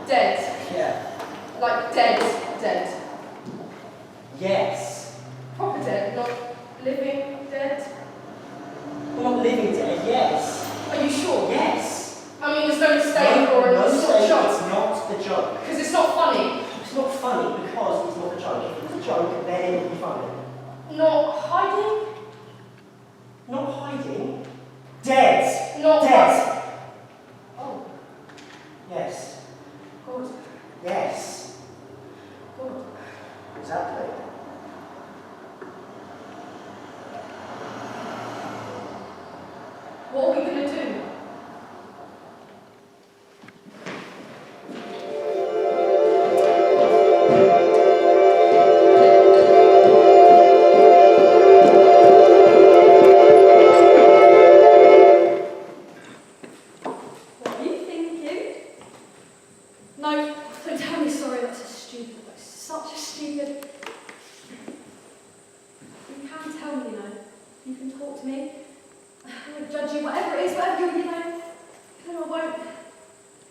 Dead. Yeah. Like dead. Yes. Proper dead, not living dead. Well, not living dead, yes. Are you sure? Yes. I mean, there's no mistake or no it's not a mistake, joke. it's not a joke. Because it's not funny. It's not funny because it's not a joke. If it was a joke, then it would be funny. Not hiding? Not hiding. Dead. Not dead. Oh. Yes. Good. Yes. Good. Exactly. What are we going to do? What are you thinking? No, don't tell me sorry, that's a stupid, that's such a stupid... You can tell me, you know. You can talk to me. I won't judge you, whatever it is, whatever you're, you know. No, I won't.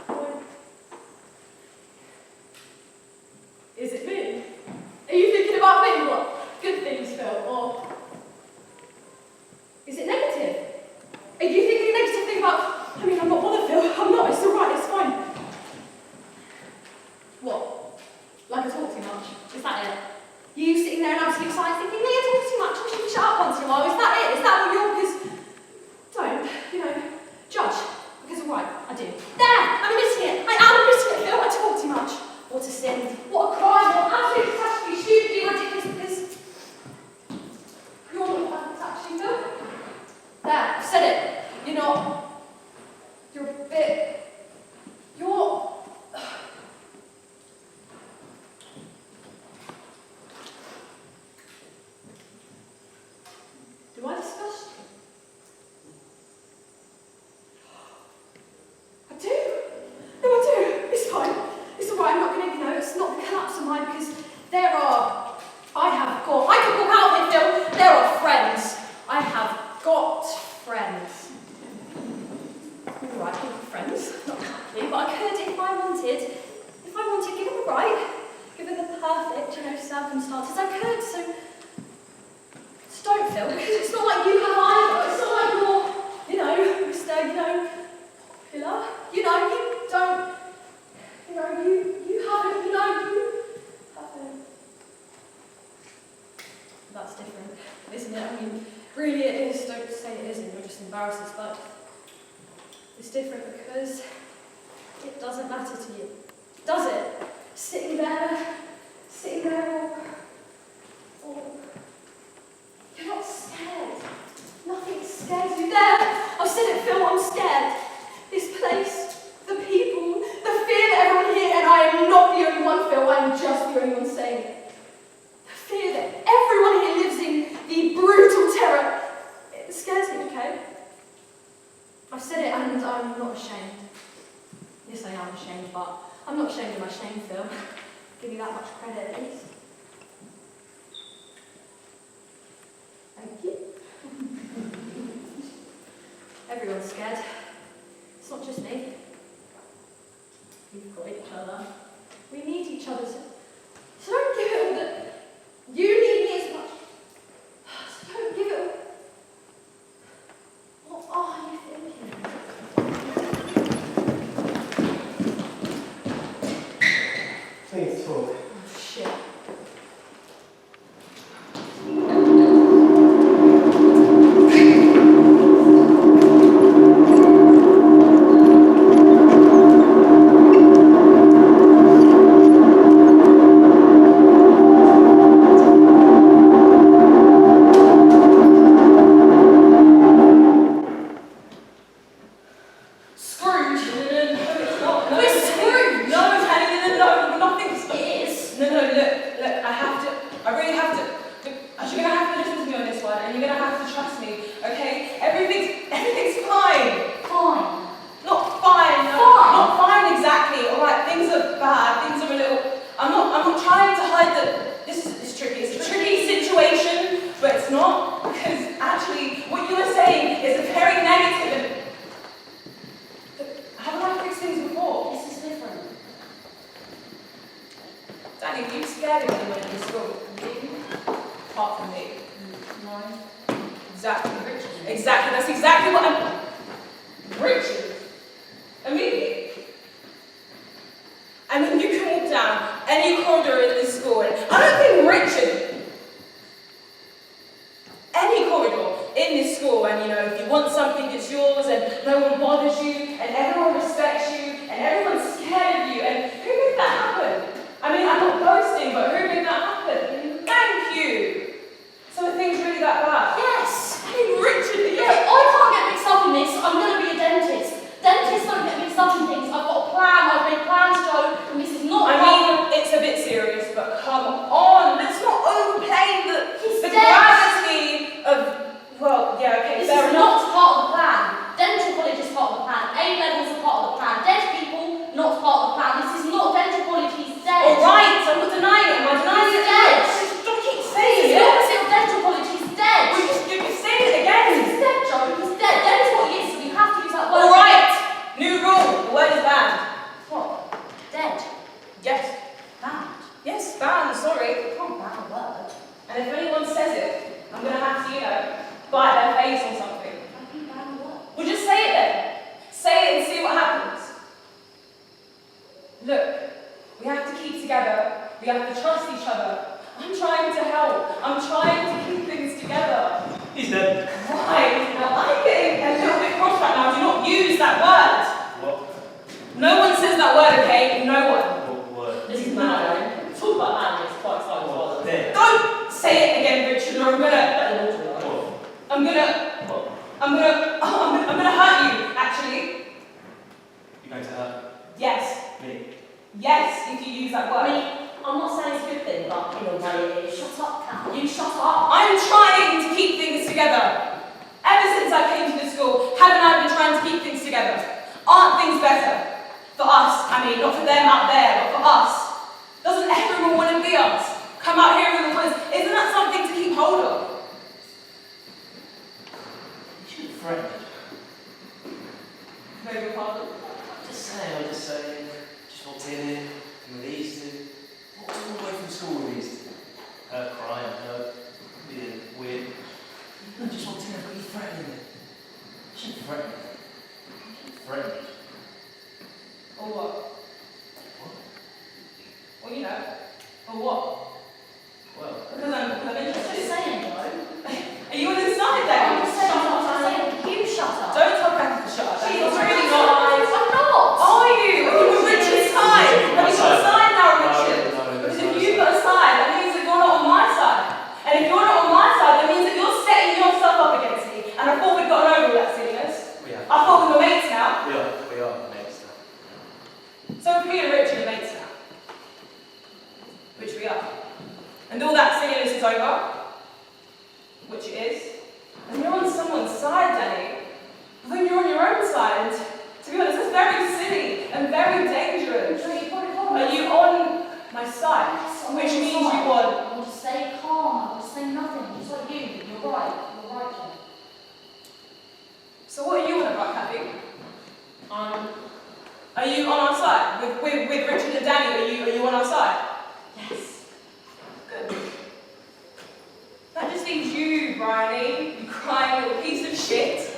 I won't. Is it me? Are you thinking about me? What good things, Phil? Or is it negative? Are you thinking a negative thing about, I mean, I'm not bothered, Phil. I'm not. It's all right. It's fine. What? Like I talk too much? Is that it? You sitting there and absolutely excited thinking, no, you talk too much. I should shut up once in a while. Is that it? Is that what you're... Because don't, you know, judge. Because all right, I do. There! I'm admitting it. I am admitting it, Phil. I talk too much. What a sin. What a crime. What absolute catastrophe. Stupidly ridiculous. Because you're not bad, actually, Phil. There, I've said it. You're not. You're a bit. You're. Do I disgust you? I do. No, I do. It's fine. It's all right. I'm not going to, you know, it's not the collapse of mine because there are. I could walk out of it, Phil. There are friends. I have got friends. All right, I have friends. Not exactly, but I could if I wanted. If I wanted, give them the right, give them the perfect, you know, circumstances. I could. So don't, Phil, because it's not like you have either. It's not like you're, you know, Mr. You know, popular. You know, you don't. You know, you haven't. You know, you haven't. That's different, isn't it? I mean, really it is. Don't say it isn't. You'll just embarrass us. But it's different because it doesn't matter to you, does it? Sitting there, or you're not scared. Nothing scares you. There, I've said it, Phil. I'm scared. This place, the people, the fear that everyone here, and I am not the only one, Phil. I'm just the only one saying it. The fear that everyone here lives in, the brutal terror. It scares me, okay? I've said it and I'm not ashamed. Yes, I am ashamed, but I'm not ashamed of my shame, Phil. I'll give you that much credit at least. Thank you. Everyone's scared. It's not just me. We've got each other. We need each other. So don't give it all that you need me as much. So don't give it all. What are you thinking? Please talk. Oh, shit. exactly are you scared of anyone in this school? Me? Apart from me. No. Exactly. Richard. Exactly. That's exactly what I'm... Richard? Immediately. I mean, you can walk down any corridor in this school and I don't think Richard... Any corridor in this school and, you know, if you want something, it's yours and no one bothers you and everyone respects you and everyone's scared of you and who made that happen? I mean, I'm not boasting, but who made that happen? Thank you! So are things really that bad? Yes! I mean, Richard, Yeah, I can't get mixed up in this. I'm going to be a dentist. Dentists don't get mixed up in things. I've got a plan. I've made plans, Joe, and this is not... I mean, it's a bit serious, but come on. Let's not overplay the dead. gravity of... Well, yeah, okay, This fair is enough. not part of the plan. Dental college is part of the plan. A-levels are part of the plan. Dead people, not part of the plan. This is not dental college. He's dead. All right, I'm not denying it. Am I denying He's it? dead. Don't keep saying He's it. the opposite of dental college. He's dead. Well, you can say it again. He's dead, Joe. He's dead. Dead is what he is, so you have to use that word. All right. New rule. The word is banned. What? Dead. Yes. Banned. Yes, banned. Sorry. You can't ban a word. And if anyone says it, I'm going to have to, you know, bite their face or something. How can you ban a word? Well, just say it then. Say it and see what happens. Look, we have to keep together. We have to trust each other. I'm trying to help. I'm trying to keep things together. He's dead. Right. Now, I'm getting a little bit cross right now. Do not use that word. What? No one says that word, okay? No one. What word? This is mad. Talk about that. It's quite exciting. What? Dead. Don't say it again, Richard, or I'm gonna hurt you, actually. You're going to hurt Yes. me? Yes, if you use that I word. mean, I'm not saying it's a good thing, but in a way it is. Shut up, Kat. You shut up. I'm trying to keep things together. Ever since I came to this school, haven't I been trying to keep things together? Aren't things better? For us, I mean, not for them out there, but for us. Doesn't everyone want to be us? Come out here in the woods. Isn't that something to keep hold of? You should have threatened. Beg your pardon? Just saying. Just walked in here, and with these two. Walked all the way from school with these two. Her crying, her being weird. You just walked in and got you threatening me. You shouldn't have threatened me. You shouldn't have threatened me. Or what? What? Well, you know. Or what? Well, Because I'm interested. Just saying, Joe. Are you on inside there? I'm just saying, you shut up. Don't tell Kathy to shut up. She's That's really really not. not. I'm not. Are you? Are you on Richard's side? Have you got a side now, Richard? No, Because if you've got a side, that means that you're not on my side. And if you're not on my side, that means that you're setting yourself up against me. And I thought we'd gotten over all that silliness. I thought we were mates now. We are mates now. So if me and Richard are mates now, which we are, and all that silliness is over, which it is, and you're on someone's side, Danny, then you're on your own side. And to be honest, that's very silly and very dangerous. Are you on my side? Which means you want. I will stay calm. I will say nothing. Just like you. You're right. You're right, Joe. So what are you on about, Kathy? Are you on our side? With Richard and Danny, are you on our side? Yes. Good. That just leaves you, Bryony, you crying little piece of shit.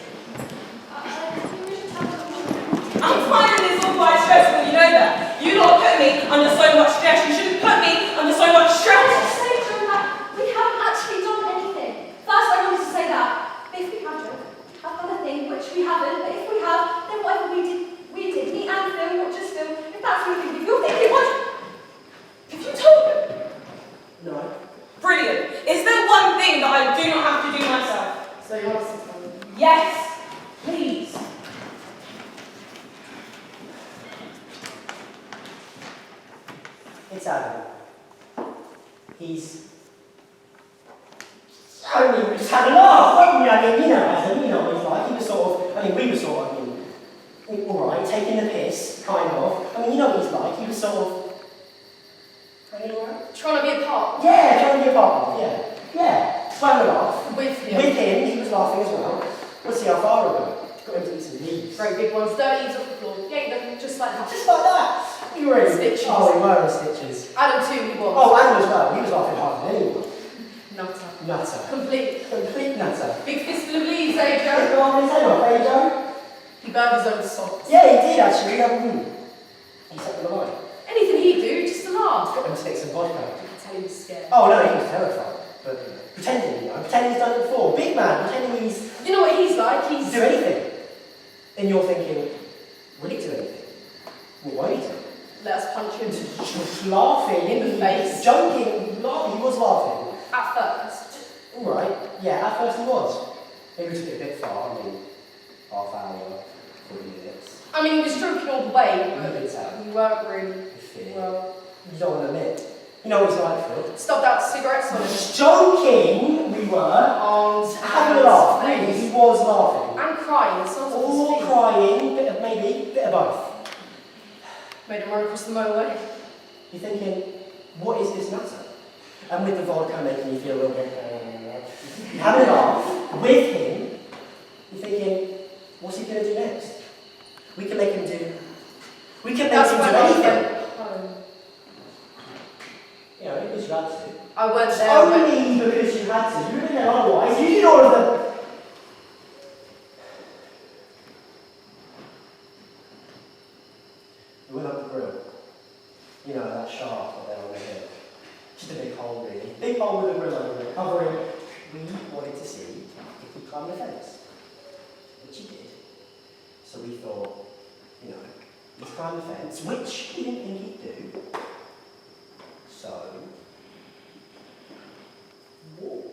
I'm finding this all quite stressful, you know that. You lot put me under so much stress. You shouldn't put me under so much stress. Let's say, Joe, that we haven't actually done anything. First, I wanted to say that if we have, Joe, have done a thing, which we haven't, but if we have, then whatever we did, me and Phil, not just Phil, if that's what you think, if you're thinking, what? Have you told them? No. Brilliant. Is there one thing that I do not have to do myself? So you want us to tell them? Yes, please. It's Adam. He's only we just had a laugh, haven't we? I mean, you know Adam, you know what he's like. He was sort of, I mean, we were sort of, alright, taking the piss, kind of. I mean, you know what he's like. He was sort of hanging around. Trying to be a part. Yeah, trying to be a part of, yeah. Yeah, trying to laugh. With him. With him, he was laughing as well. Let's see how far we go. Got him to eat some leaves. Very big ones. Don't eat off the floor. Yeah, them just like that. Just like that. We were were in Stitches. Oh, we were in stitches. Adam too, he was. Oh, Adam as well. He was laughing harder than anyone. Nutter. Nutter. Complete Nutter. big fistful of leaves, eh, Go Joe? on, his head off, eh, Joe? He burned his own socks. Yeah, he did actually. He set them alight. Anything he'd do, just to laugh. Got him to take some vodka. I could tell he was scared. Oh no, he was terrified. But pretending, pretending he's done it before. Big man, pretending he's You know what he's like? He's... do anything. And you're thinking, will he do anything? Well, won't he do? Let us punch him. Laughing In the face. joking, laughing. He was laughing. At first. All right. Yeah, at first he was. Maybe we took it a bit far. I mean, half hour, 40 minutes. I mean, he was joking all the way, You but could tell. we weren't really... Fear. Well... You don't want to admit. You know what he's like, Phil. Stopped out cigarettes on him. Joking, we were. Arms, Having a laugh. Really, he was laughing. And crying, some sort All of crying, bit of both. Made him run across the motorway. You're thinking, what is this matter? And with the vodka making you feel a little bit, you're having a laugh with him, you're thinking, what's he going to do next? We can make him do anything. Home. You know, because you had to. I went there. Only because you had to. You wouldn't have otherwise. You did all of them. We went up the grill. You know, that shaft up there on the hill. Just a big hole, really. Big hole with a grill over it, covering. We wanted to see if he climbed the fence. Which he did. So we thought, you know, he's climbed the fence, which he didn't think he'd do. So, walk.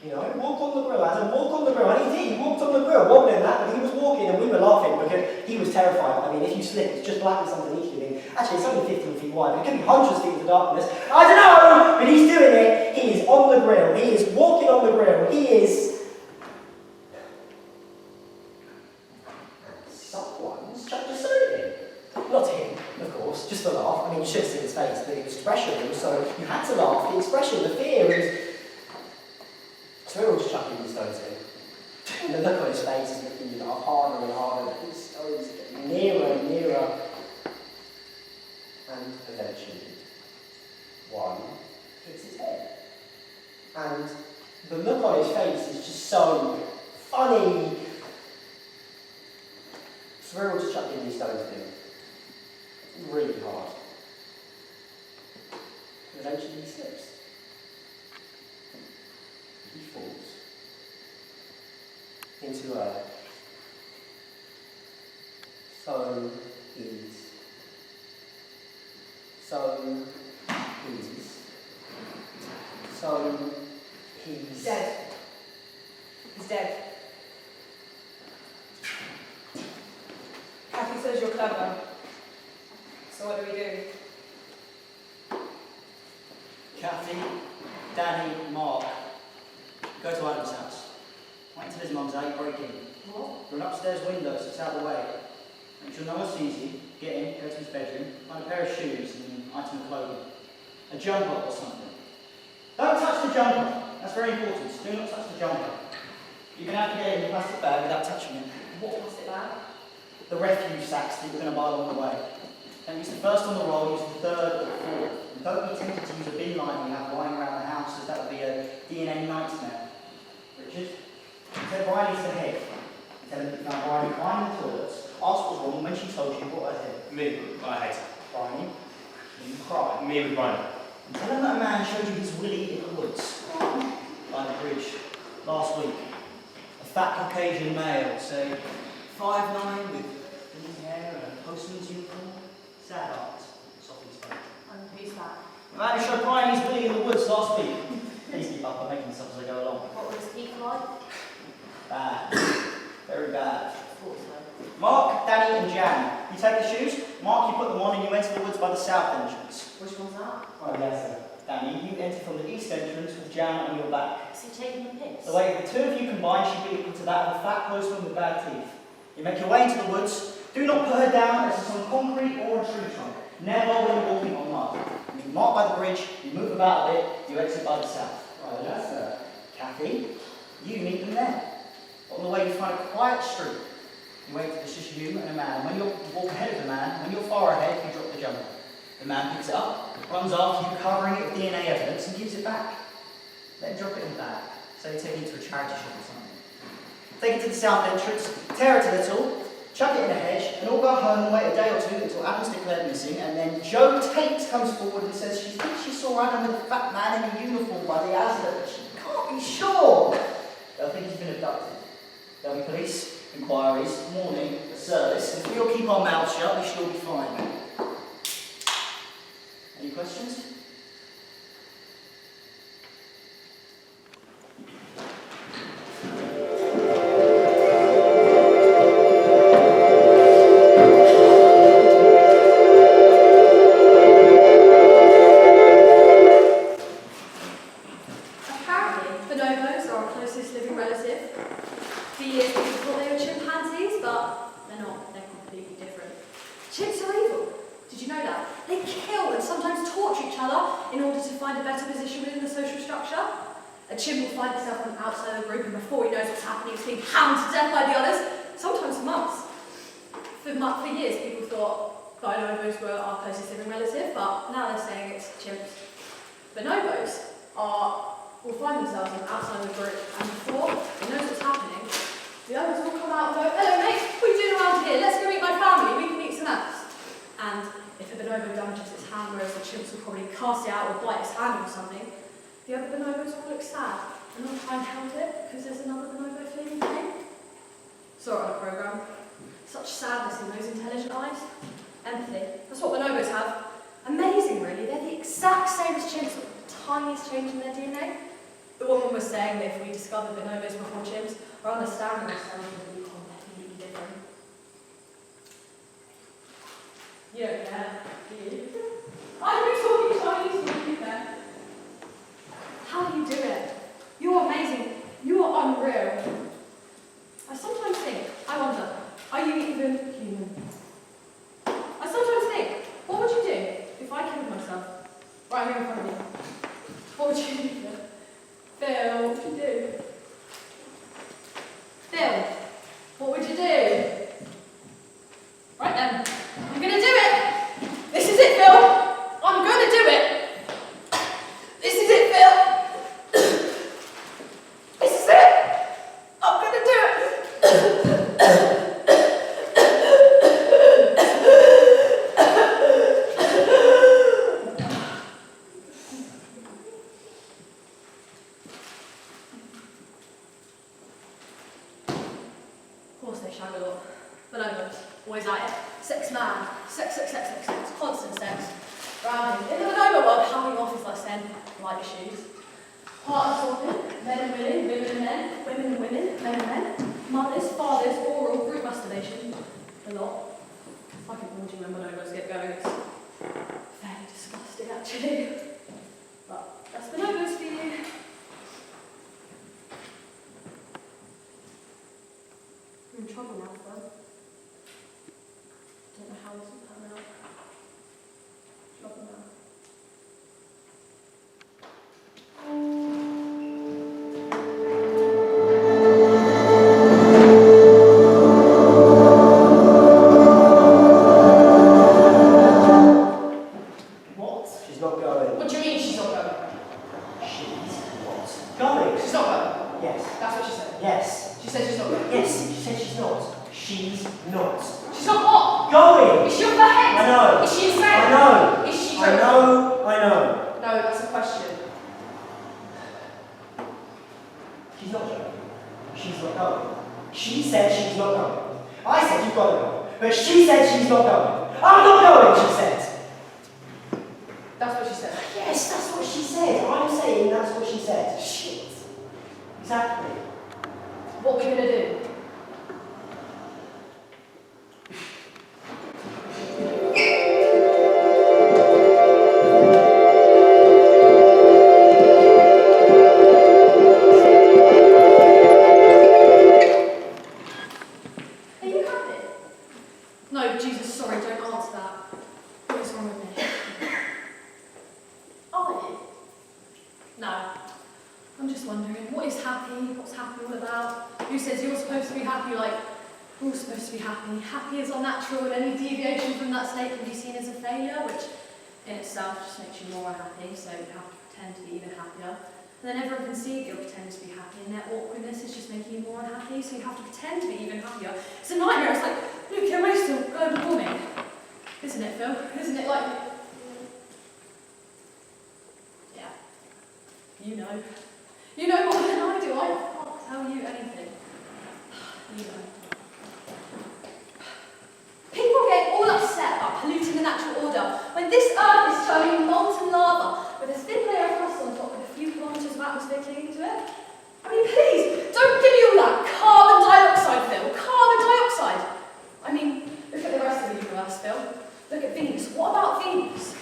You know, walk on the grill, Adam, walk on the grill. And he did, he walked on the grill, wasn't that? But he was walking and we were laughing because he was terrified. I mean, if you slip, it's just blackness underneath you. Actually, it's only 15 feet wide, but it could be hundreds of feet into darkness. I don't know! But he's doing it. He is on the grill. He is walking on the grill. He is... Someone's chucked a soda in. Not him, of course, just for laugh. I mean, you should have seen his face, the expression, so you had to laugh. The expression, the fear is... So we're all just chucking these stones in. And the look on his face is making you laugh harder and harder. These stones are getting nearer and nearer. And eventually, one hits his head. And the look on his face is just so funny. So we're all just chucking these stones in. Really hard. And eventually he slips. He falls into earth. So he's Dead. He's dead. Kathy says you're clever. So what do we do? Kathy, Danny, Mark, go to Adam's house. Wait until his mum's out, break in. What? Through an upstairs window so it's out of the way. Make sure no one sees you. Get in, go to his bedroom, find a pair of shoes and an item of clothing. A jumper or something. Don't touch the jumper. That's very important. Do not touch the jumper. You're going to have to get it in a plastic bag without touching it. What was it like? The refuse sacks that you're going to buy along the way. Don't use the first on the roll, use the third or the fourth. And don't be tempted to use a bin line you have lying around the house, as that would be a DNA nightmare. Richard, tell Briley to head. Tell him that you found Briley crying in the toilets. Ask what's wrong when she told you what her head. Me, I hate Briley, you cry. it. Me with Brian. And tell him that a man showed you his willy in the woods. By the bridge. Last week. A fat Caucasian male, say 5'9", with thin hair and a postman's uniform. Sad art. Softly spoken. And who's that? The man who showed Brian his willy in the woods last week. Please keep up, I'm making this up as I go along. What was he like? Bad. Very bad. Thought so. Mark, Danny and Jan. You take the shoes. Mark, you put them on and you enter the woods by the south entrance. Which one's that? Oh, yes, sir. Danny, you enter from the east entrance with Jan on your back. Is he taking the piss? The weight of the two of you combined should be equal to that of a fat postman with bad teeth. You make your way into the woods. Do not put her down as it's on concrete or a tree trunk. Never when you're walking on mud. You mark by the bridge, you move about a bit, you exit by the south. Oh, yes, sir. Kathy, you meet them there. On the way you find a quiet street. You wait till it's just you and a man. When you walk ahead of the man, when you're far ahead, you drop the jumper. The man picks it up, runs after you, covering it with DNA evidence, and gives it back. Then drop it in the bag. So you take it to a charity shop or something. Take it to the south entrance, tear it a little, chuck it in a hedge, and all go home and wait a day or two until Adam's declared missing, and then Joe Tate comes forward and says she thinks she saw Adam with a fat man in a uniform by the Asda, but she can't be sure. They'll think he's been abducted. There'll be police inquiries, mourning, a service, and if we all keep our mouths shut, we should all be fine. Any questions? We're all supposed to be happy. Happy is unnatural, and any deviation from that state can be seen as a failure, which in itself just makes you more unhappy, so you have to pretend to be even happier. And then everyone can see you're pretending to be happy, and their awkwardness is just making you more unhappy, so you have to pretend to be even happier. It's a nightmare. It's like nuclear waste or global warming. Isn't it, Phil? Isn't it like... Yeah. You know. You know more than I do. I can't tell you anything. You know. People get all upset about polluting the natural order when this earth is turning molten lava with a thin layer of crust on top and a few kilometres of atmosphere clinging to it. I mean, please, don't give me all that carbon dioxide, Phil. Carbon dioxide. I mean, look at the rest of the universe, Phil. Look at Venus. What about Venus?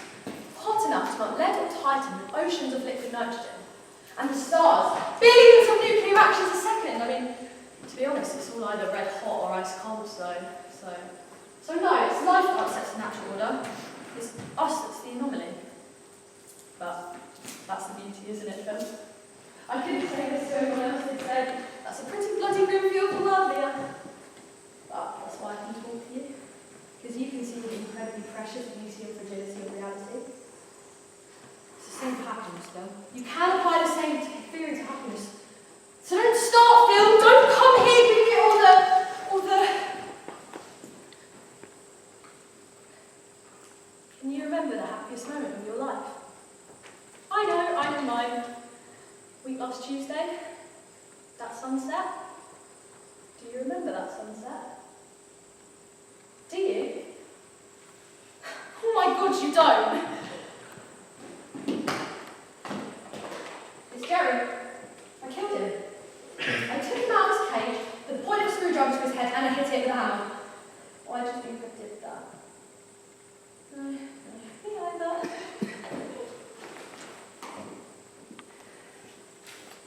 Hot enough to melt lead or titan with oceans of liquid nitrogen. And the stars, billions of nuclear reactions a second. I mean, to be honest, it's all either red hot or ice cold, So no, it's life that upsets the natural order. It's us that's the anomaly. But that's the beauty, isn't it, Phil? I couldn't say this to anyone else. They'd say, that's a pretty bloody grim view of the world, Leah. But that's why I can talk to you. Because you can see the incredibly precious beauty and fragility of reality. It's the same for happiness, Phil. You can apply the same theory to happiness. So don't start, Phil. Don't come here giving me all the... Can you remember the happiest moment of your life? I know mine. Week last Tuesday. That sunset. Do you remember that sunset? Do you? Oh my God, you don't! It's Jerry. I killed him. I took him out of his cage, with a point of screwdriver to his head, and I hit it with a hammer. Why do you think I did that? No, me either.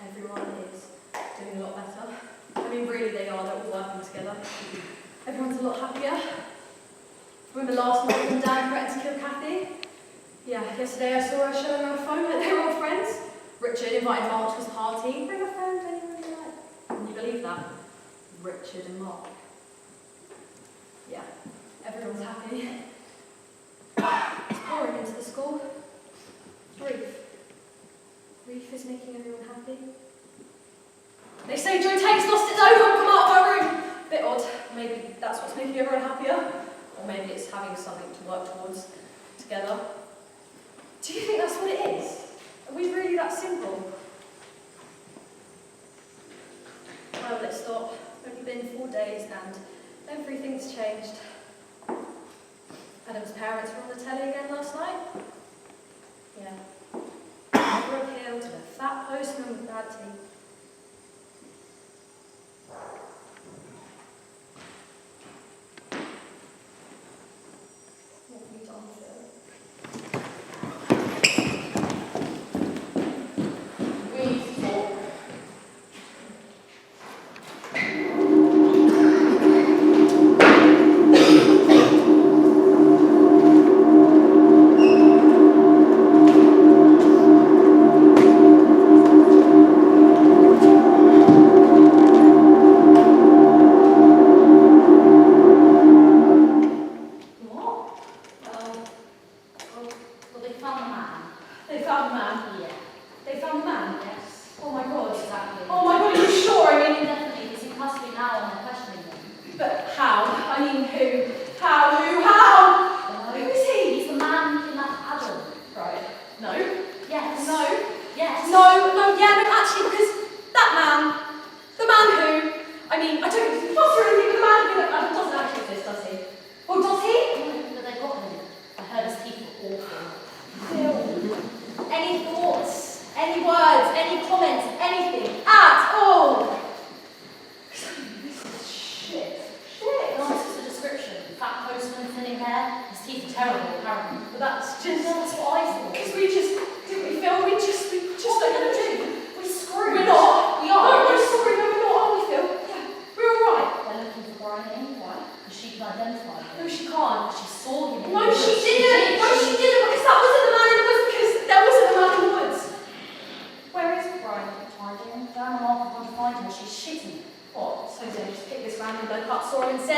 Everyone is doing a lot better. I mean, really they are, they're all working together. Everyone's a lot happier. Remember last night when Dan threatened to kill Kathy? Yeah, yesterday I saw her showing her a phone like they were old friends. Richard invited Mark to his party. Bring a friend, anyone you like. Can you believe that? Richard and Mark. Yeah, everyone's happy. It's pouring into the school. Grief. Grief is making everyone happy. They say Joe Tate's lost its own and come out of her room. Bit odd. Maybe that's what's making everyone happier. Or maybe it's having something to work towards together. Do you think that's what it is? Are we really that simple? Well, let's stop. It's only been 4 days and everything's changed. Adam's parents were on the telly again last night. Yeah. Never appealed to the fat postman with bad teeth. What have you done, Phil? She's shitting. What? So then just pick this random bloke up, saw him and said,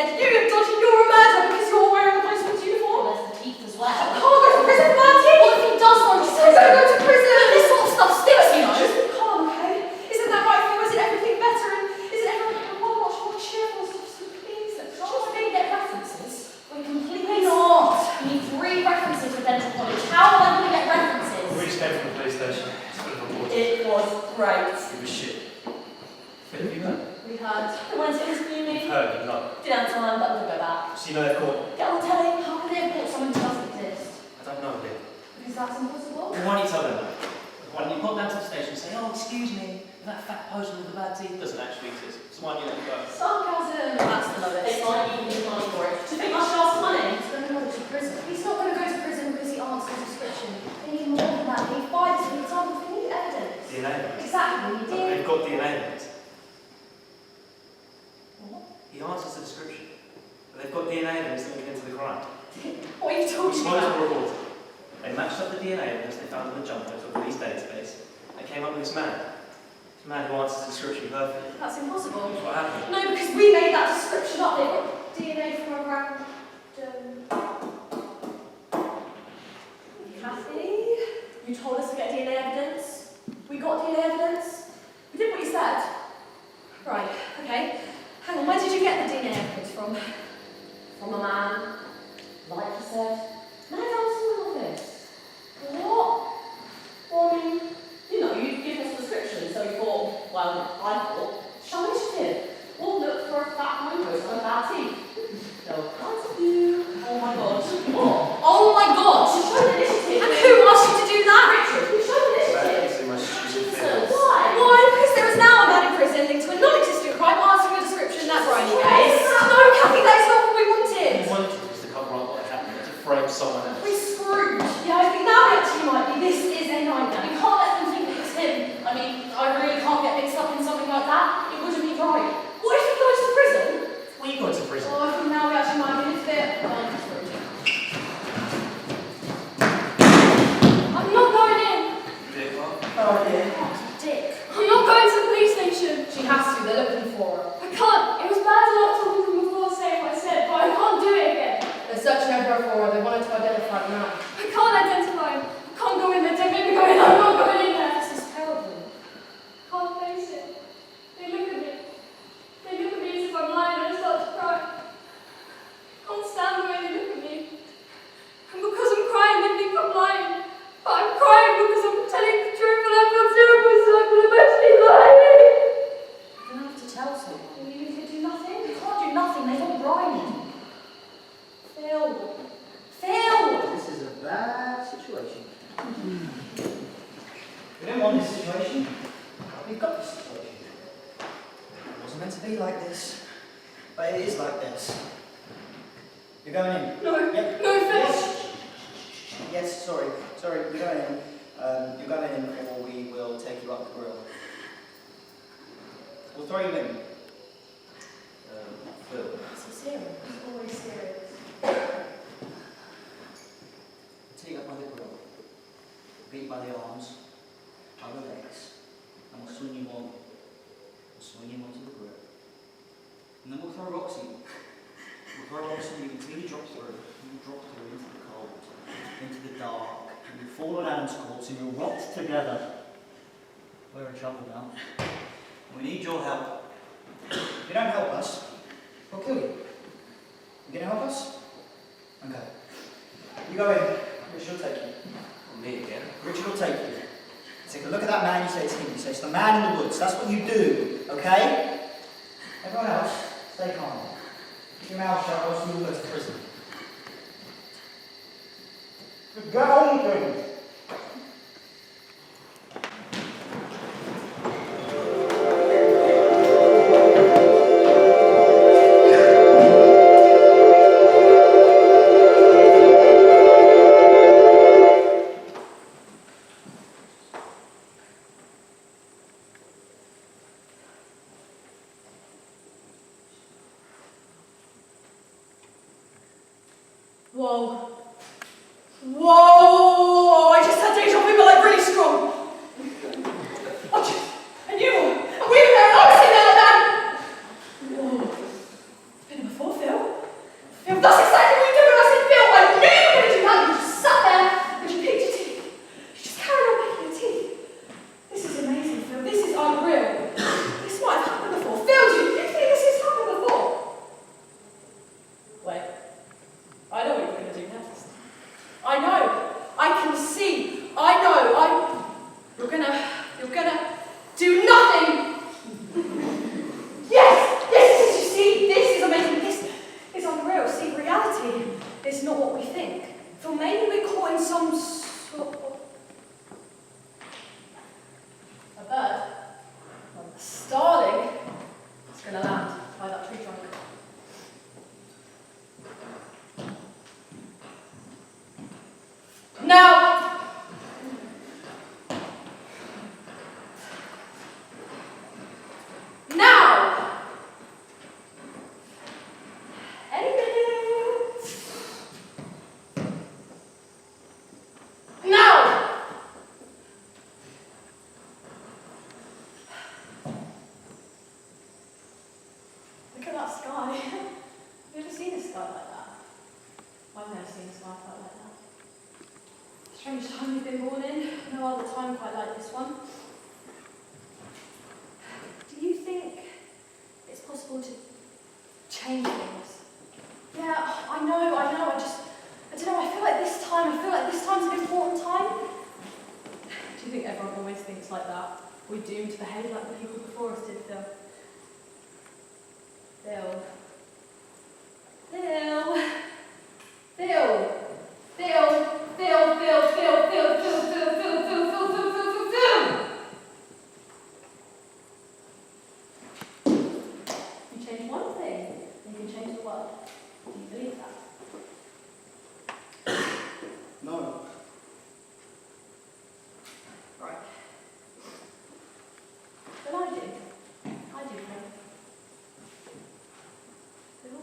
great. It was shit. Phil, have you heard? We heard. They wanted to interview me. You've heard, you know. Didn't have time, but we'll go back. So you know they're called. Get on telly. How can they have bought someone who doesn't exist? I don't know, Liv. Because that's impossible. Well, why don't you tell them that? Why don't you pop down to the station and say, oh, excuse me, that fat poser with the bad teeth doesn't actually exist. So why don't you let it go? Sarcasm. That's the lowest. They might even give money for it. Do you think I should ask for money? He's going to go to prison. He's not going to go to prison because he answers the description. They need more than that. They need fights, they need examples, they need evidence. DNA evidence. Exactly. He did. They've got DNA evidence. What? He answers the description. But they've got DNA evidence linking into the crime. What are you talking Smokes about? were reported. They matched up the DNA evidence they found in the jump notes of the police database. They came up with this man. This man who answers the description perfectly. That's impossible. That's what happened. No, because we made that description up. They've got DNA from a random... Kathy, you told us to get DNA evidence. We got DNA evidence. We did what you said. Right, okay. Hang on, where did you get the DNA evidence from? From a man. Like you said. Man else in the office. What? Well, I mean, you know, you'd given us a description, so we thought, well, I thought, show initiative. We'll look for a fat homo on a bad teeth. No, can't do. Oh my god. What? Oh my god! You showed initiative. And who asked you to do that? Richard, you showed initiative. Jesus, why? Why? Because there is now a man in prison linked to a non-existent crime answering a description that Bryony gave. No, Kathy, that is not what we wanted. He wanted us to cover up what happened, to frame someone else. We're screwed. Yeah, I think now we actually might be. This is a nightmare. We can't let them think that it's him. I mean, I really can't get mixed up in something like that. It wouldn't be right. What if he goes to prison? Well, you got to prison. Oh, I think now we actually might be a little bit screwed. I'm not going in. Dick, what? Oh, dear. Dick. I'm not going to the police station. She has to. They're looking for her. I can't. It was bad enough talking to them before saying what I said, but I can't do it again. They're searching everywhere for her. They wanted to identify the man. I can't identify him. I can't go in there. Don't make me go in. I'm not going in there. This is terrible. I can't face it. They look at me. They look at me as if I'm lying and I start to cry. I can't stand the way they look at me. And because I'm crying, they think I'm lying. But I'm crying because I'm telling the truth and I feel terrible, so I'm going to eventually lie. You don't have to tell someone. You can do nothing. You can't do nothing. They've all Bryony. Phil. Phil! This is a bad situation. We don't want this situation. We've got this situation. It wasn't meant to be like this, but it is like this. You're going in? No. Yep. No, Phil. Yes. Yes, sorry. Sorry, you're going in. You're going in or we will take you up the grill. We'll throw you in. Phil. So serious. It's always serious. Take you up by the grill. Get you by the arms, by the legs, and we'll swing you on. We'll swing you onto the grill. And then we'll throw rocks at you. We'll throw rocks at you until you drop through. You'll drop through into the cold, into the dark, and you'll fall on Adam's corpse and you'll rot together. We're in trouble now. We need your help. If you don't help us, we'll kill you. You gonna help us? Okay. You go in. Richard will take you. Me again? Richard will take you. Take a look at that man, you say it's him. You say it's the man in the woods. That's what you do, okay? Everyone else, stay calm. Keep your mouth shut, or else you will go to prison. Go on, then. Whoa. Whoa! I just had deja vu, but like really strong. And you were. And we were there, and I was sitting there like that. Whoa. Been here before, Phil. Phil, that's exactly what you did when I said, Phil, I knew you were going to do that. You just sat there and you picked your teeth. You just carried on picking your teeth. This is amazing, Phil. This is unreal. This might have happened before. Phil, do you think this has happened before? Wait. I know what you're going to do next. I know. I can see. I know. You're gonna Strange time we've been born in. No other time quite like this one. Do you think it's possible to change things? Yeah, I know. I don't know, I feel like this time's an important time. Do you think everyone always thinks like that? We're doomed to behave like the people before us did, Phil. Phil. Phil. Phil. Phil. Phil. Phil. Phil. Phil. Phil. Phil. Phil. Phil. Phil. Phil. Phil. Phil. You change one thing, and you can change the world. Do you believe that? No. Right. But I do. I do, Phil. Phil?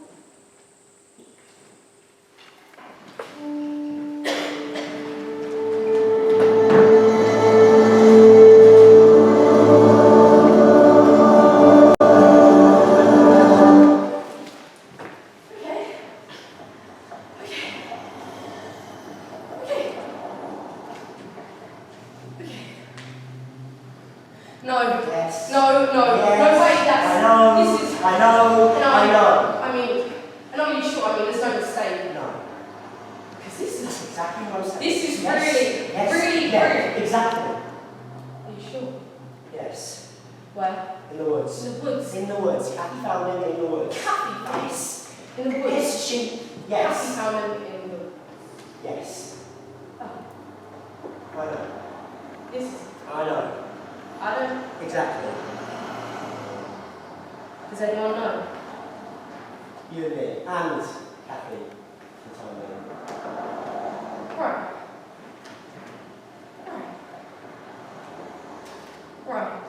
No. Yes. No, no. Yes. No way, that's... I know. This is... I know. I know. I mean, and are you sure? I mean, there's no mistake. No. Because this is... That's exactly what I'm saying. This is Yes. really, Yes. really Yeah, true. exactly. Are you sure? Yes. Where? In the woods. In the woods. In the woods. Kathy found him in the woods. Kathy found Yes. in the woods. Yes, she. Kathy Yes. found him in the... Yes. Oh, I know. this is... I know. I don't... Exactly. Does anyone know? You and me. And Kathy. For the time being. Right. Right. Right.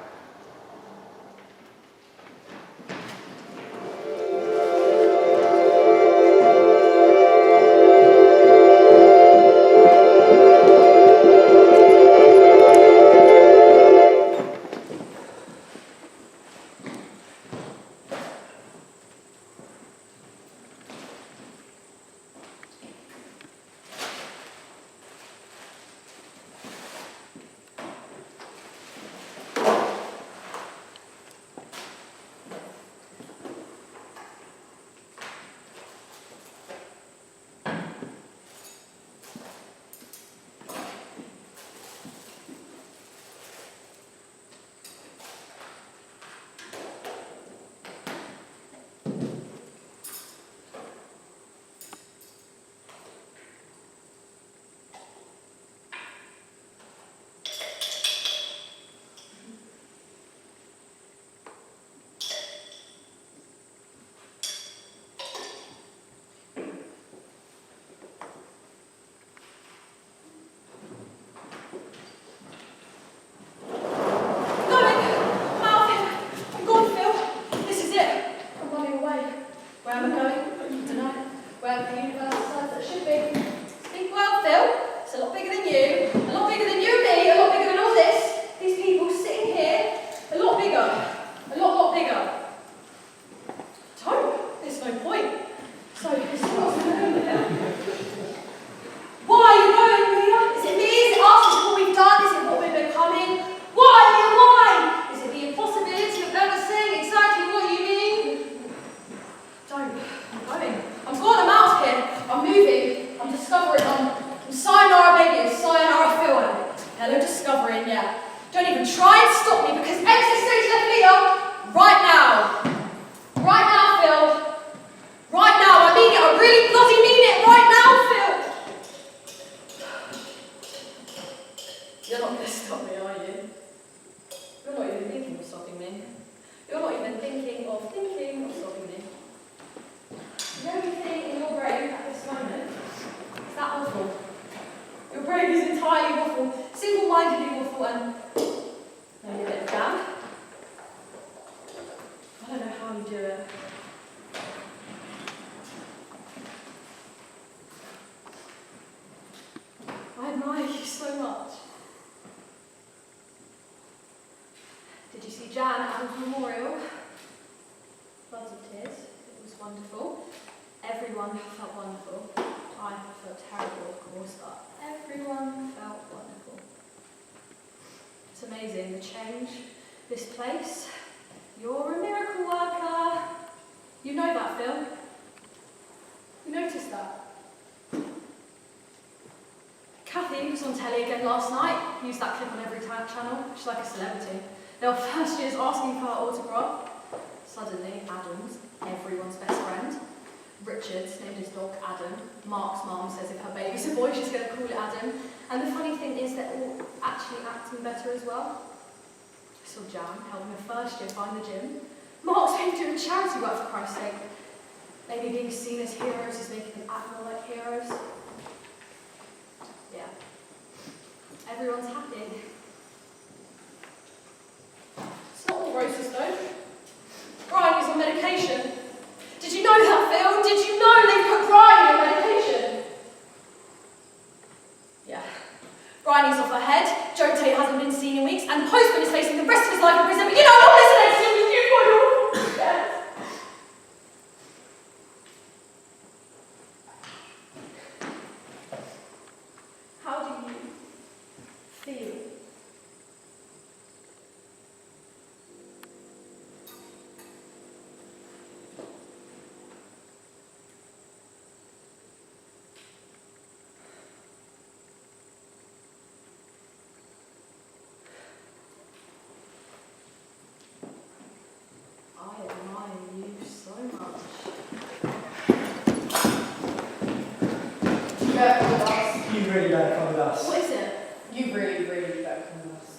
Don't even try and stop me because existential fear right now. Right now, Phil. Right now. I mean it. I really bloody mean it right now, Phil. You're not going to stop me, are you? You're not even thinking of stopping me. You're not even thinking of stopping me. The only thing in your brain at this moment is that waffle. Your brain is entirely waffle, single-mindedly waffle, and maybe a bit of jam. I don't know how you do it. I admire you so much. Did you see Jan at Adam's memorial? Floods of tears. It was wonderful. Everyone felt wonderful. I felt terrible, of course, but everyone felt amazing, the change, this place. You're a miracle worker. You know that, Phil? You noticed that? Kathy was on telly again last night. Used that clip on every channel. She's like a celebrity. They were first years asking for her autograph. Suddenly, Adam's everyone's best friend. Richard's named his dog Adam. Mark's mum says if her baby's a boy, she's going to call it Adam. And the funny thing is they're all actually acting better as well. I saw Jan helping her first year find the gym. Mark's maybe doing charity work for Christ's sake. Maybe being seen as heroes is making them act more like heroes. Yeah. Everyone's happy. It's not all roses though. Brian is on medication. Did you know that, Phil? Did you know they put Brian on medication? Yeah. Bryony's off her head, Joe Tate hasn't been seen in weeks, and the postman is facing the rest of his life in prison, but you know, I'm not listening to you, you yeah. How do you feel? I admire you so much. You better come with us. You really better come with us. What is it? You really, really better come with us.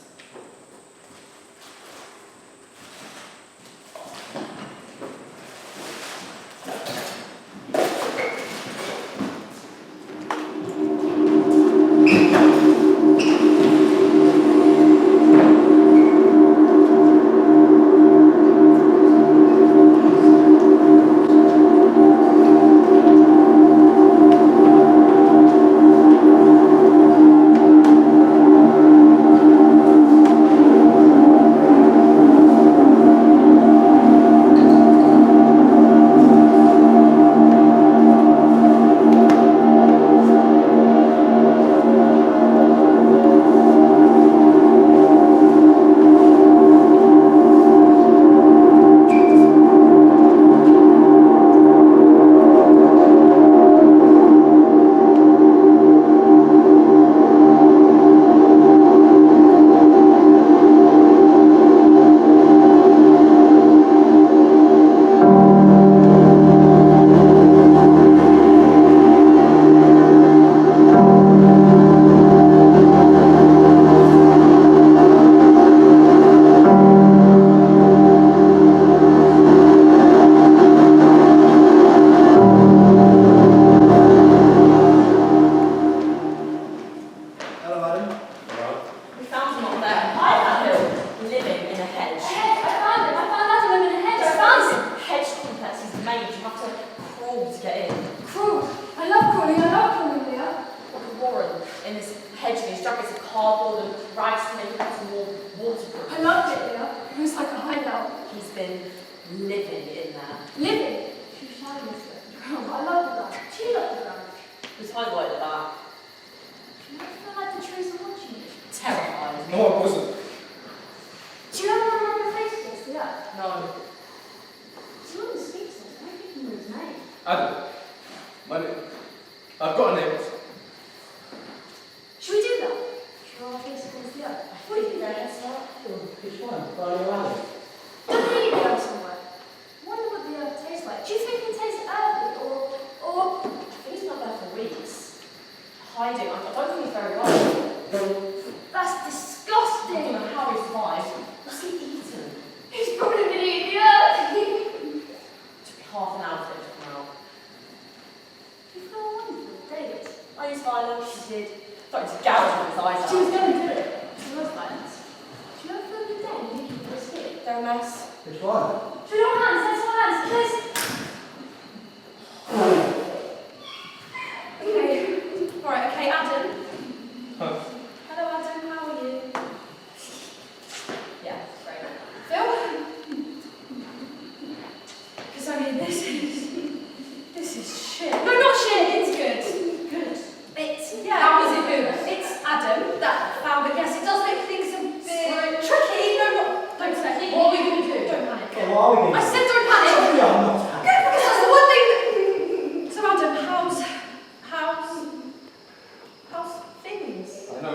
Adam, that found, but yes, it does make things a bit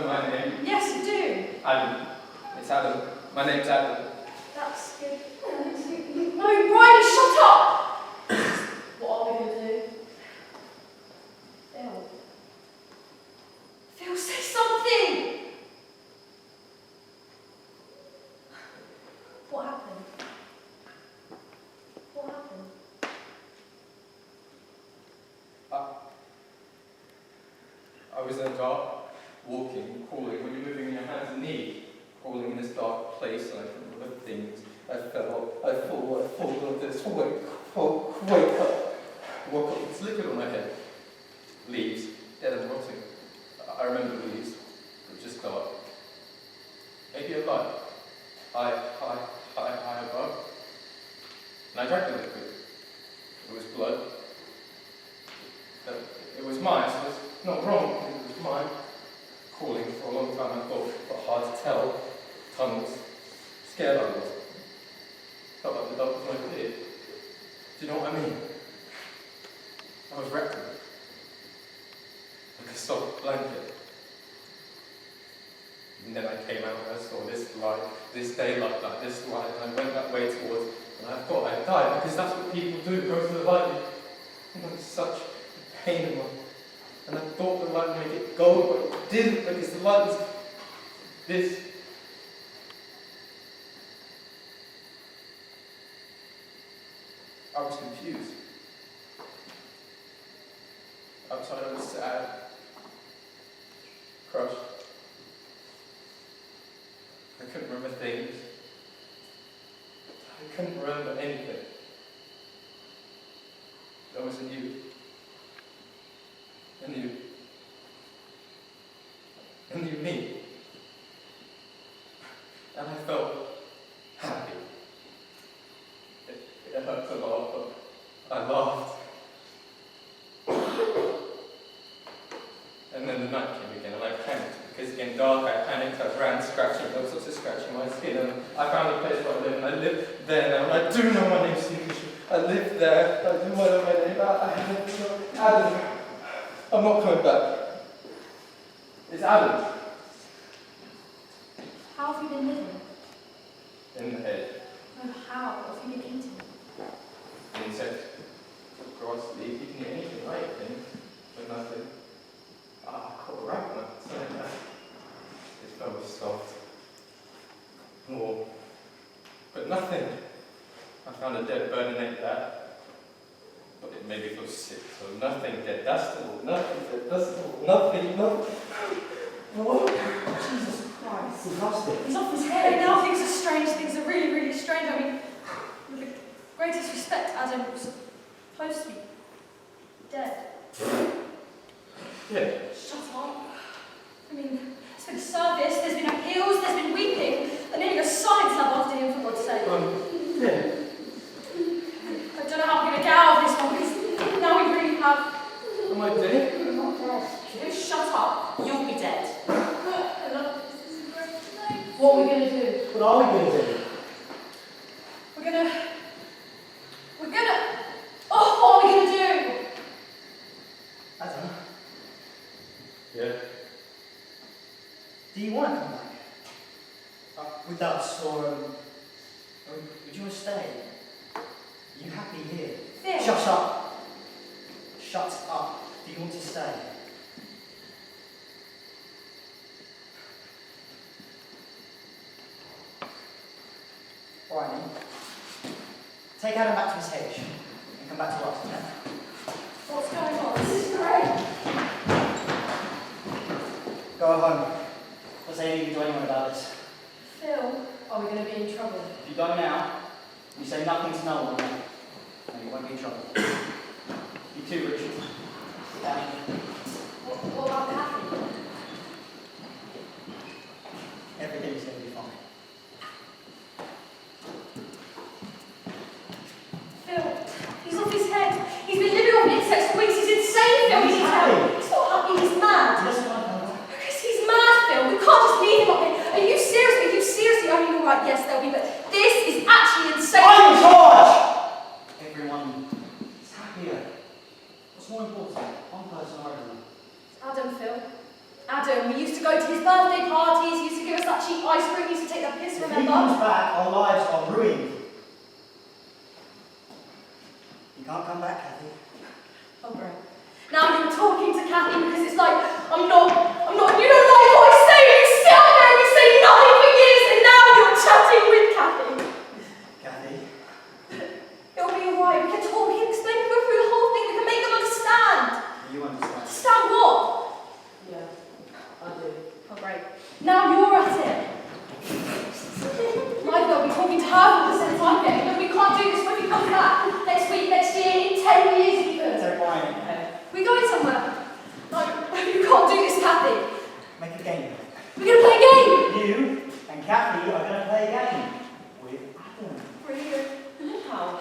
know my name? Yes, you do. Adam. It's Adam. My name's Adam. That's good. No, Riley, shut up! What are we going to do? Phil. Phil, say something! What happened? What happened? I was in the dark, walking, crawling, when you're moving in your hands and knees, crawling in this dark place, and I couldn't remember things. I fall on this, wake up. Woke up, it's liquid on my head. Leaves, dead and rotting. I remember the leaves, it was just dark. Maybe a light, high above. And I drank the liquid. It was blood. It was mine, so it's not wrong, it was mine. Crawling for a long time, I thought, but hard to tell. Tunnels, scared I was. Felt like the dark was my fear. Do you know what I mean? I was wrapped in it. Like a soft blanket. And then I came out and I saw this light, this daylight, like this light, and I went that way towards, and I thought I'd die, because that's what people do, go to the light. And it was such pain in my, and I thought the light would make it gold, but it didn't, because the light was this. I was confused. Outside I was sad, crushed. I couldn't remember things. I couldn't remember anything. That wasn't you. And you. And you me. And I felt happy. It hurt to laugh, but I laughed. And then the night came again, and I panicked. Because again, dark, I panicked, I ran scratching, there was sorts of scratching my skin, and I found a place where I live, and I live there now, and I do know my name's Steve. I live there, I do know my name, Adam. I'm not coming back. It's Adam. How have you been living? In the head. Oh, how? What have you been eating? Insects. Grass, leaf, you can eat anything, right? But nothing. I caught a rat once, something like that. It felt soft. Warm. But nothing. I found a dead bird and ate that. But it made me feel sick, so nothing dead. That's all. Nothing dead. That's all. Nothing. Jesus Christ. He's lost it. He's off his head. Now things are strange. Things are really, really strange. I mean, with the greatest respect, Adam was supposed to be dead. Yeah. Shut up. I mean, there's been a service, there's been appeals, there's been weeping, and nearly a science lab after him, for God's sake. Yeah. I don't know how we're going to get out of this one, because now we really have... Am I dead? You're not dead. If you shut up, you'll be dead. I love this. This is a great night. What are we going to do? What are we going to do? We're gonna... Oh, what are we gonna do? Adam, Yeah. do you want to come back? With us, or would you want to stay? Are you happy here? Phil. Shut up. Shut up. Do you want to stay? Alright then. Take Adam back to his hedge and come back to us, okay? What's going on? This is great. Go home. Don't say anything to anyone about this. Phil, are we going to be in trouble? If you go now, you say nothing to no one, and you won't be in trouble. You too, Richard. Down here. What about Kathy? Everything's going to be fine. Phil, he's off his head. He's been living off insects for weeks. He's insane, Phil. He's happy. He's not happy, he's mad. Listen, I know. Because he's mad, Phil. We can't just leave him up here. Are you serious? Are you seriously? I mean, all right, yes, there'll be, but this is actually insane. I'm in charge! Everyone is happier. What's more important? One person or everyone? Adam, Phil. Adam. Adam. We used to go to his birthday parties, he used to give us that cheap ice cream, he used to take the piss, If he remember? comes back, our lives are ruined. You can't come back, Kathy. Oh, great. Now you're talking to Kathy because it's like, I'm not, you don't like what I say, you sit out there and you say nothing for years, and now you're chatting with Kathy. Kathy? It'll be alright, we can talk, we can explain, we can go through the whole thing, we can make them understand. You understand? Understand what? Yeah, I do. Oh, great. Now you're at it. Like they'll be talking to her for the same time getting, and we can't do this when we come back. Next week, next year, in 10 years even. Don't whine. We're going somewhere. Like, you can't do this, Kathy. Make a game. We're going to play a game. You and Kathy are going to play a game with Adam. Brilliant. How?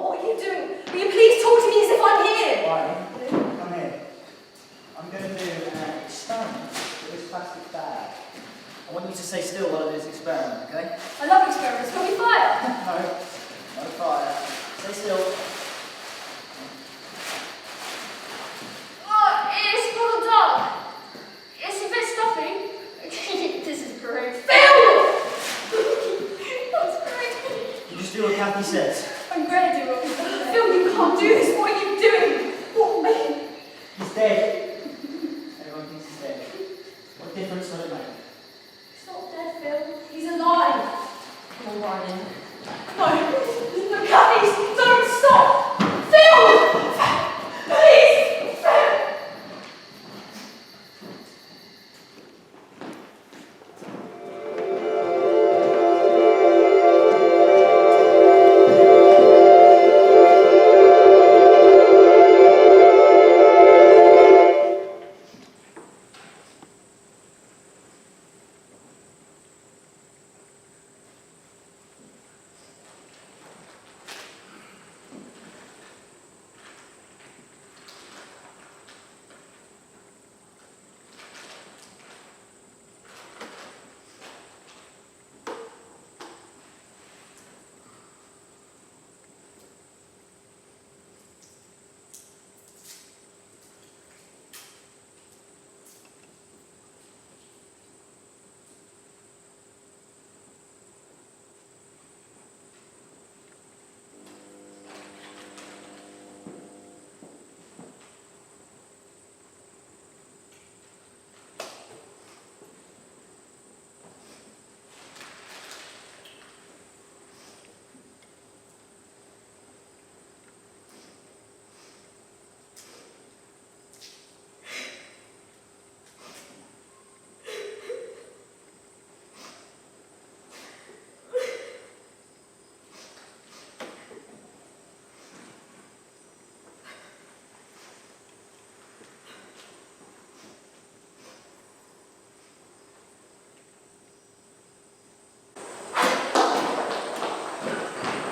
What are you doing? Will you please talk to me as if I'm here? Fine. Come here. I'm going to do an experiment with this plastic bag. I want you to stay still while I do this experiment, okay? I love experiments. Can we fire? No fire. Stay still. Oh, it's gone dark. It's a bit stuffy. This is great. Phil! That's great. You just do what Kathy says. I'm going to do it. Phil, you can't do this. What are you doing? What are you? He's dead. Everyone thinks he's dead. What difference does it make? He's not dead, Phil. He's alive. Come on, Brian. No, Kathy, don't stop. Phil! Please! Phil!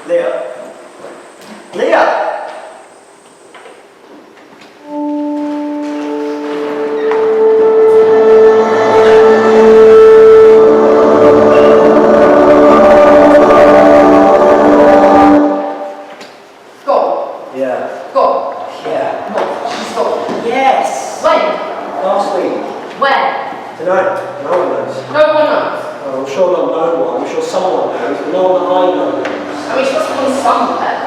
Leah? Leah! Go. Yeah. Go. Yeah. No, she's gone. Yes! When? Last week. When? Tonight. No one knows. No one knows. Oh, I'm sure not no one. I'm sure someone knows, but no one that I know knows. I mean, she must have gone somewhere.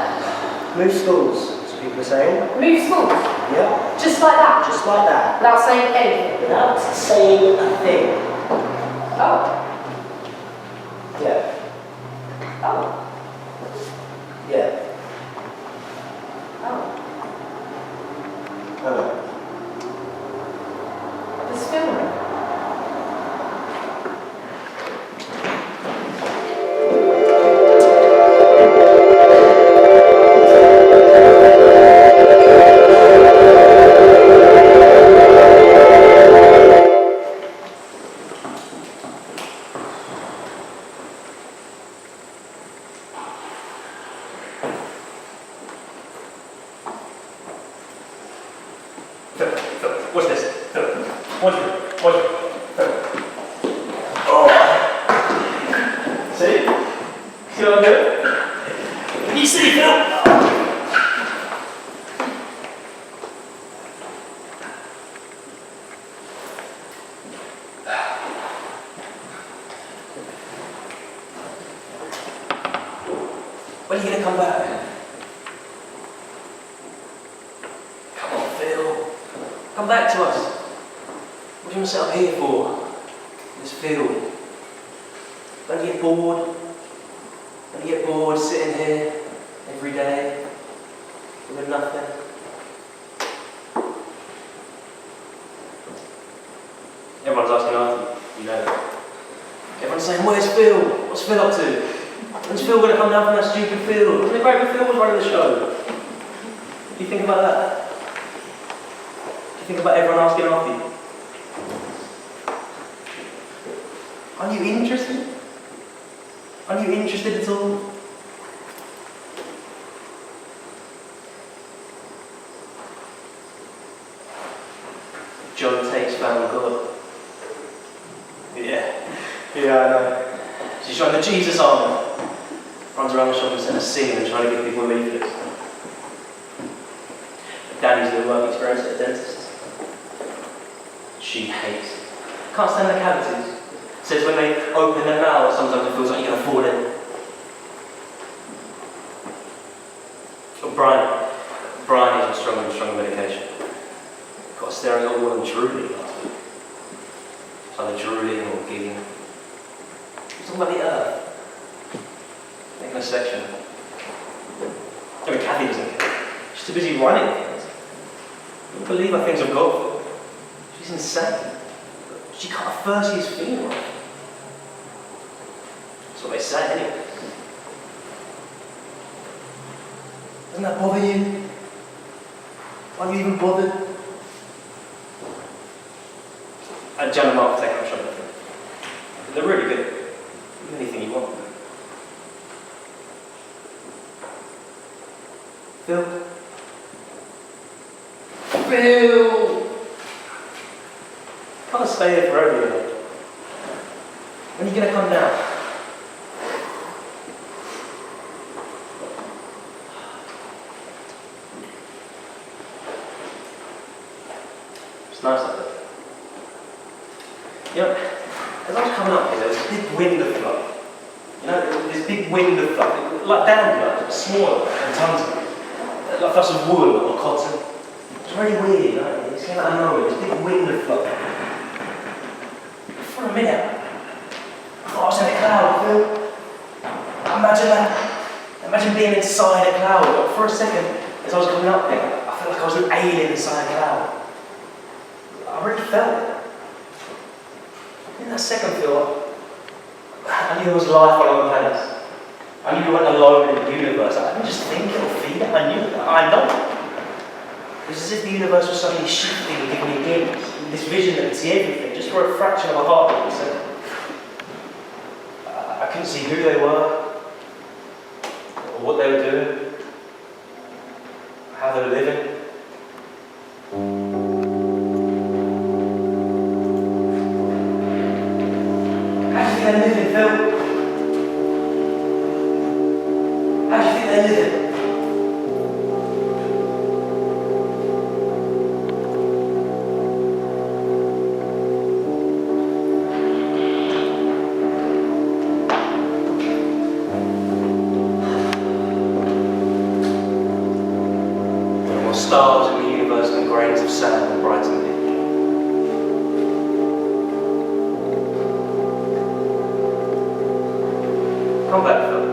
Move schools, as people are saying. Move schools. Yeah. Just like that. Just like that. Without saying anything. Without saying a thing. Oh. Yeah. Oh. Yeah. Oh. I know. This film. When are you going to come back? Come on, Phil. Come back to us. What do you want to sit up here for? This field. Don't you get bored? Don't you get bored sitting here every day doing nothing? Everyone's asking after you know that. Everyone's saying, where's Phil? What's Phil up to? When's Phil going to come down from that stupid field? Wasn't it great when Phil was running the show? What do you think about that? What do you think about everyone asking after you? Are you interested? Are you interested at all? John Tate's found God. Yeah, I know. She's showing the Jesus army. Runs around the shopping centre singing and trying to give people leaflets. Danny's doing work experience at a dentist. She hates it. Can't stand the cavities. Says when they open their mouths, sometimes it feels like you're going to fall in. Oh, Brian is on strong medication. Got staring at a woman drooling last week. It's either drooling or giggling. He's talking about the earth. Making a section. I mean, Kathy doesn't care. She's too busy running things. I don't believe how things have gone. She's insane. She cut a 30th funeral. That's what they say anyway. Doesn't that bother you? Why are you even bothered? And Jan and Mark take up shopping. They're really good. Do anything you want. Phil? Can't stay here forever, you know. When are you going to come down? It's nice up there. You know, as I was coming up here, there was a big wind of fluff. You know, this big wind of fluff, like dandelions, smaller and tons of it. Like fluffs of wool or cotton. It's very weird, you know. It's kind of unknown, this big wind of fluff. For a minute, I thought I was in a cloud, Phil. Imagine that. Imagine being inside a cloud. But for a second, as I was coming up here, I felt like I was an alien inside a cloud. I really felt it. In that second, Phil, I knew there was life on other planets. I knew you weren't alone in the universe. I didn't just think it or feel it. I knew it. I know it. It was as if the universe was suddenly shifting and giving me a glimpse. This vision that could see everything, just for a fraction of a heartbeat. So I couldn't see who they were, or what they were doing, how they were living. How do you think they're living, Phil? How do you think they're living? Stars in the universe and grains of sand that brighten the picture. Come back, Phil.